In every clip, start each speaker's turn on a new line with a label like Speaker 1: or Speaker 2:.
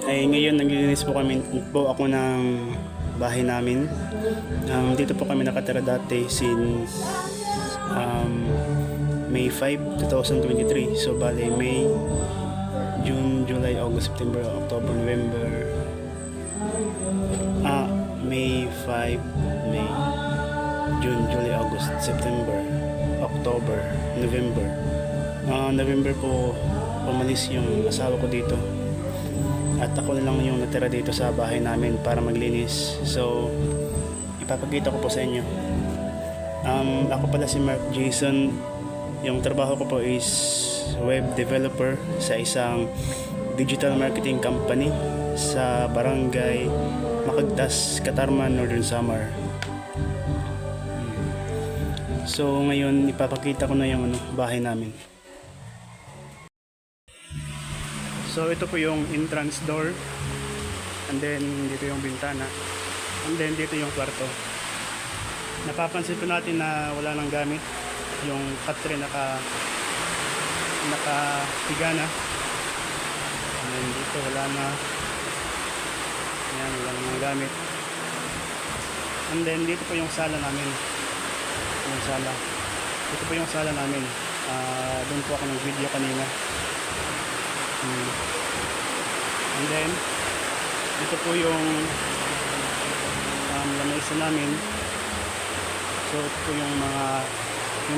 Speaker 1: Ay ngayon naglilinis po ako ng bahay namin. Dito po kami nakatira dati since May 5, 2023. So bale May, June, July, August, September, October, November. May 5, May, June, July, August, September, October, November. November po pumalis yung asawa ko dito. At ako na lang yung natira dito sa bahay namin para maglinis. So, ipapakita ko po sa inyo. Ako pala si Mark Jason. Yung trabaho ko po is web developer sa isang digital marketing company sa Barangay Macagtas, Catarman, Northern Samar. So, ngayon ipapakita ko na yung bahay namin. So ito po yung entrance door, and then dito yung bintana, and then dito yung kwarto. Napapansin po natin na wala nang gamit, yung patre nakahiga na, and then dito wala na, yan, wala nang gamit. And then dito po yung sala namin, dito po yung sala namin. Doon po ako ng video kanina. And then ito po yung lamesa namin. So ito po yung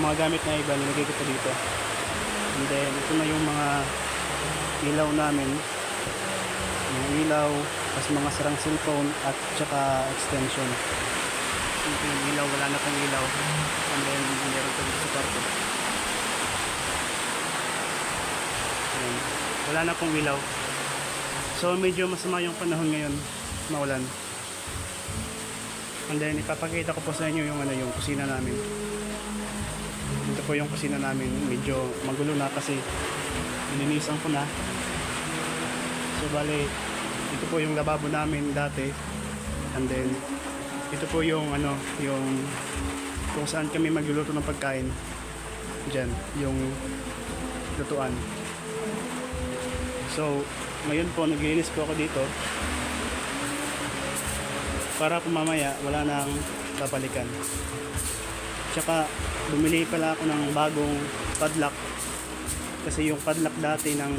Speaker 1: mga gamit na iba nilagay ko po dito. And then ito na yung mga ilaw namin, mga ilaw, tas mga sarang cellphone at saka extension. Ito yung ilaw, wala na pong ilaw. And then meron po dito sa kwarto. Wala na pong ilaw. So medyo masama yung panahon ngayon, maulan. And then ipapakita ko po sa inyo yung yung kusina namin. Ito po yung kusina namin. Medyo magulo na kasi nilinisan ko na. So bale, ito po yung lababo namin dati. And then ito po yung yung kung saan kami magluluto ng pagkain. Diyan, yung lutuan. So, ngayon po naglilinis po ako dito para po mamaya wala nang babalikan. Tsaka bumili pala ako ng bagong padlock kasi yung padlock dati ng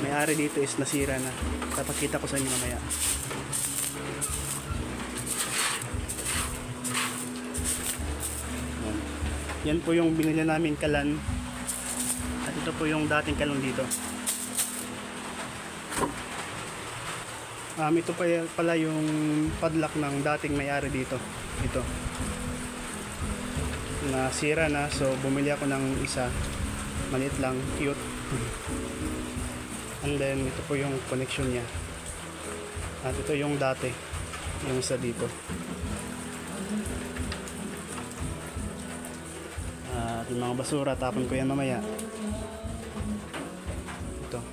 Speaker 1: may-ari dito is nasira na. Papakita ko sa inyo mamaya. Yan po yung binili namin kalan, at ito po yung dating kalon dito. Ito pala yung padlock ng dating may-ari dito. Ito. Nasira na, so bumili ako ng isa. Maliit lang, cute. And then ito po yung connection niya. At ito yung dati, yung isa dito. At yung mga basura, tapon ko yan mamaya. Ito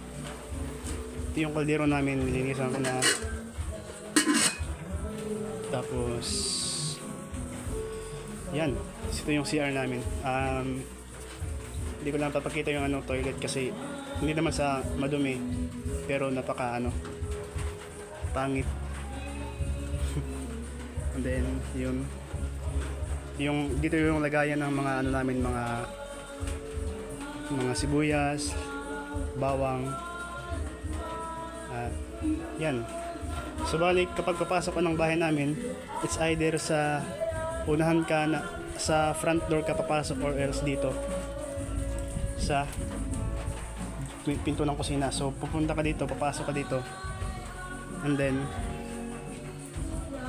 Speaker 1: yung kaldero namin, nilinisan ko na. Tapos yan, ito yung CR namin. Hindi ko lang papakita yung toilet kasi hindi naman sa madumi, pero napaka pangit. And then yung dito yung lagayan ng mga namin, mga sibuyas, bawang. Yan. So balik kapag papasok ko ng bahay namin, it's either sa unahan ka na, sa front door ka papasok, or else dito sa pinto ng kusina. So pupunta ka dito, papasok ka dito, and then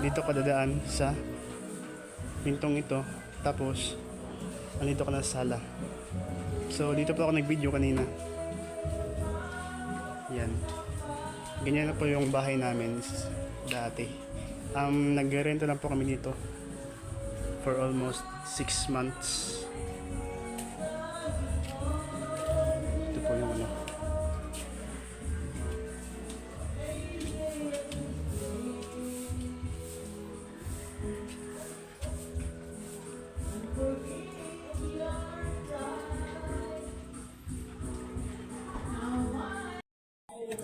Speaker 1: dito ka dadaan sa pintong ito, tapos andito ka na sa sala. So dito pa ako nag-video kanina. Yan. Ganyan na po yung bahay namin dati. Nag-rento na po kami dito for almost 6 months. Ito po yung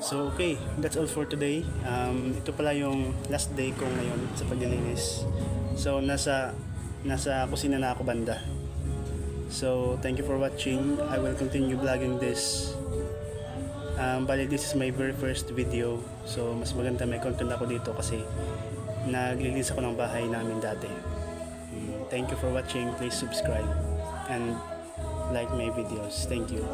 Speaker 1: So okay, that's all for today. Ito pala yung last day ko ngayon sa paglilinis. So nasa kusina na ako banda. So thank you for watching. I will continue vlogging this. Bali this is my very first video. So mas maganda may content ako dito kasi naglilinis ako ng bahay namin dati. Thank you for watching. Please subscribe and like my videos. Thank you.